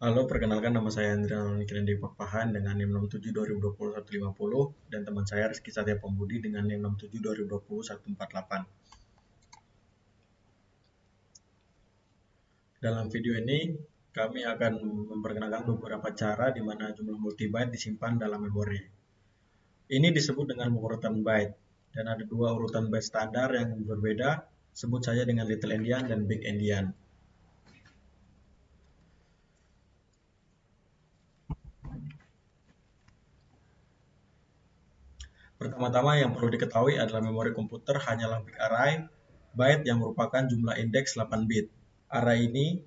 Halo, perkenalkan nama saya Andrian Nikrendi Pakpahan dengan NIM 672020 dan teman saya Rizky Satya Pembudi dengan NIM 67202148. Dalam video ini, kami akan memperkenalkan beberapa cara di mana jumlah multibyte disimpan dalam memori. Ini disebut dengan urutan byte, dan ada dua urutan byte standar yang berbeda, sebut saja dengan Little Endian dan Big Endian. Pertama-tama yang perlu diketahui adalah memori komputer hanyalah big array byte yang merupakan jumlah indeks 8 bit. Array ini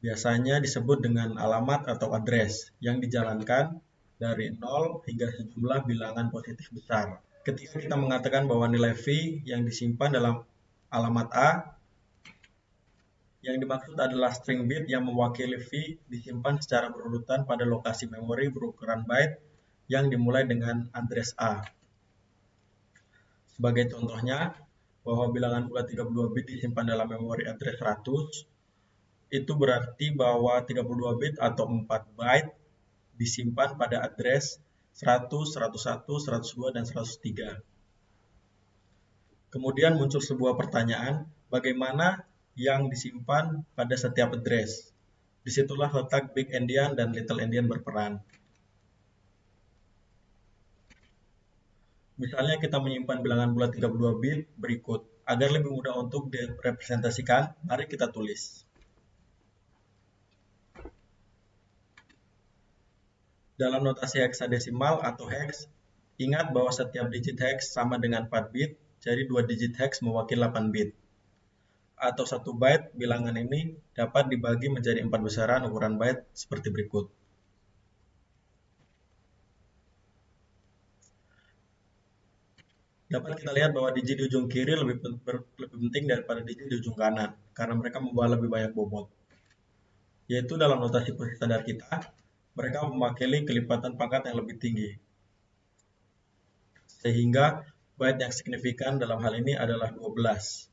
biasanya disebut dengan alamat atau address yang dijalankan dari 0 hingga sejumlah bilangan positif besar. Ketika kita mengatakan bahwa nilai V yang disimpan dalam alamat A, yang dimaksud adalah string bit yang mewakili V disimpan secara berurutan pada lokasi memori berukuran byte yang dimulai dengan address A. Sebagai contohnya, bahwa bilangan bulat 32 bit disimpan dalam memori address 100, itu berarti bahwa 32 bit atau 4 byte disimpan pada address 100, 101, 102, dan 103. Kemudian muncul sebuah pertanyaan, bagaimana yang disimpan pada setiap address? Disitulah letak Big Endian dan Little Endian berperan. Misalnya kita menyimpan bilangan bulat 32 bit berikut. Agar lebih mudah untuk direpresentasikan, mari kita tulis. Dalam notasi heksadesimal atau hex, ingat bahwa setiap digit hex sama dengan 4 bit, jadi 2 digit hex mewakili 8 bit. Atau 1 byte, bilangan ini dapat dibagi menjadi 4 besaran ukuran byte seperti berikut. Dapat kita lihat bahwa digit di ujung kiri lebih penting daripada digit di ujung kanan, karena mereka membawa lebih banyak bobot. Yaitu dalam notasi posisi standar kita, mereka mewakili kelipatan pangkat yang lebih tinggi. Sehingga byte yang signifikan dalam hal ini adalah 12.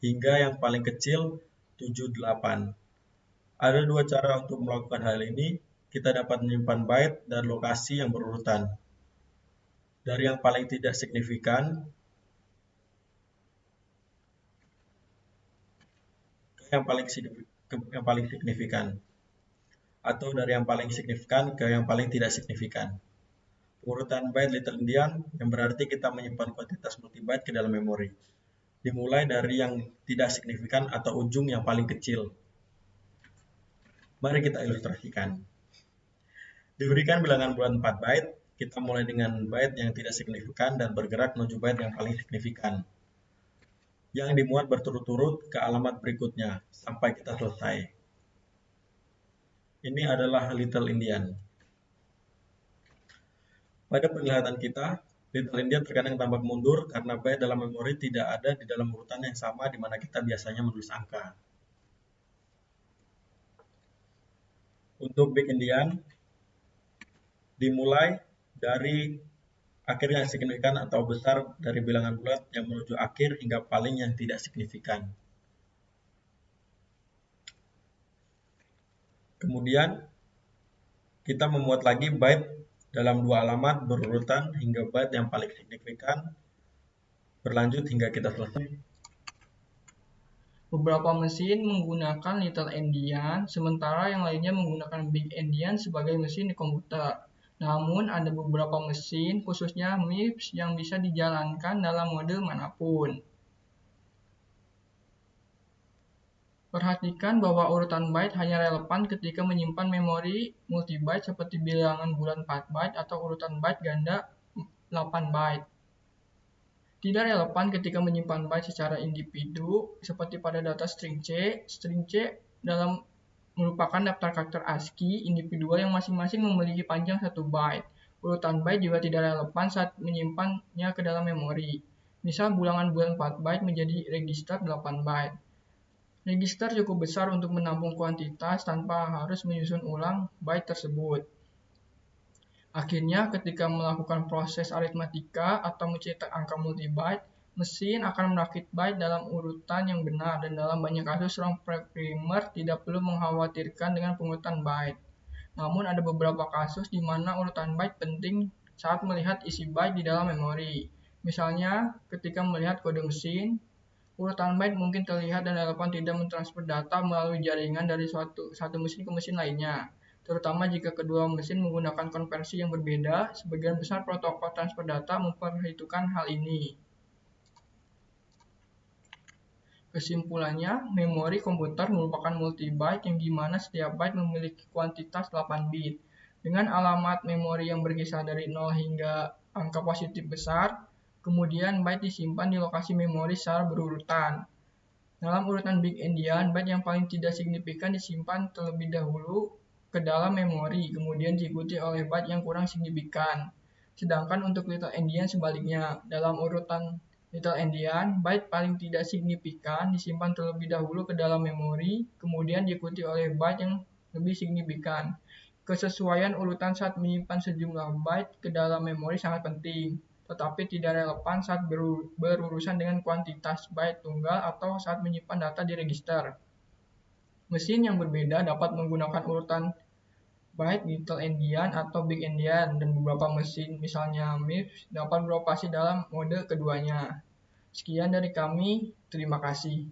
Hingga yang paling kecil 78. Ada dua cara untuk melakukan hal ini. Kita dapat menyimpan byte dan lokasi yang berurutan. Dari yang paling tidak signifikan ke yang paling signifikan. Atau dari yang paling signifikan ke yang paling tidak signifikan. Urutan byte Little Endian yang berarti kita menyimpan kuantitas multibyte ke dalam memori. Dimulai dari yang tidak signifikan atau ujung yang paling kecil. Mari kita ilustrasikan. Diberikan bilangan bulat 4 byte, kita mulai dengan byte yang tidak signifikan dan bergerak menuju byte yang paling signifikan. Yang dimuat berturut-turut ke alamat berikutnya, sampai kita selesai. Ini adalah Little Endian. Pada penglihatan kita, Little Endian terkadang tampak mundur karena byte dalam memori tidak ada di dalam urutan yang sama di mana kita biasanya menulis angka. Untuk Big Endian, dimulai dari akhir yang signifikan atau besar dari bilangan bulat yang menuju akhir hingga paling yang tidak signifikan. Kemudian, kita memuat lagi byte dalam dua alamat berurutan hingga byte yang paling signifikan berlanjut hingga kita selesai. Beberapa mesin menggunakan Little Endian, sementara yang lainnya menggunakan Big Endian sebagai mesin di komputer. Namun, ada beberapa mesin, khususnya MIPS, yang bisa dijalankan dalam mode manapun. Perhatikan bahwa urutan byte hanya relevan ketika menyimpan memori multibyte seperti bilangan bulat 4 byte atau urutan byte ganda 8 byte. Tidak relevan ketika menyimpan byte secara individu, seperti pada data string C. String C dalam merupakan daftar karakter ASCII individual yang masing-masing memiliki panjang 1 byte. Urutan byte juga tidak relevan saat menyimpannya ke dalam memori. Misal bilangan bulat 4 byte menjadi register 8 byte. Register cukup besar untuk menampung kuantitas tanpa harus menyusun ulang byte tersebut. Akhirnya, ketika melakukan proses aritmatika atau mencetak angka multibyte, Mesin akan merakit byte dalam urutan yang benar, dan dalam banyak kasus seorang programmer tidak perlu mengkhawatirkan dengan pengurutan byte. Namun ada beberapa kasus di mana urutan byte penting saat melihat isi byte di dalam memori. Misalnya, ketika melihat kode mesin, urutan byte mungkin terlihat dan relevan tidak mentransfer data melalui jaringan dari satu mesin ke mesin lainnya. Terutama jika kedua mesin menggunakan konversi yang berbeda, sebagian besar protokol transfer data memperhitungkan hal ini. Kesimpulannya, memori komputer merupakan multi-byte yang dimana setiap byte memiliki kuantitas 8 bit. Dengan alamat memori yang berkisar dari 0 hingga angka positif besar, kemudian byte disimpan di lokasi memori secara berurutan. Dalam urutan big endian, byte yang paling tidak signifikan disimpan terlebih dahulu ke dalam memori, kemudian diikuti oleh byte yang kurang signifikan. Sedangkan untuk little endian sebaliknya, dalam urutan little endian, byte paling tidak signifikan disimpan terlebih dahulu ke dalam memori, kemudian diikuti oleh byte yang lebih signifikan. Kesesuaian urutan saat menyimpan sejumlah byte ke dalam memori sangat penting, tetapi tidak relevan saat berurusan dengan kuantitas byte tunggal atau saat menyimpan data di register. Mesin yang berbeda dapat menggunakan urutan byte little endian atau big endian, dan beberapa mesin, misalnya MIPS, dapat beroperasi dalam mode keduanya. Sekian dari kami, terima kasih.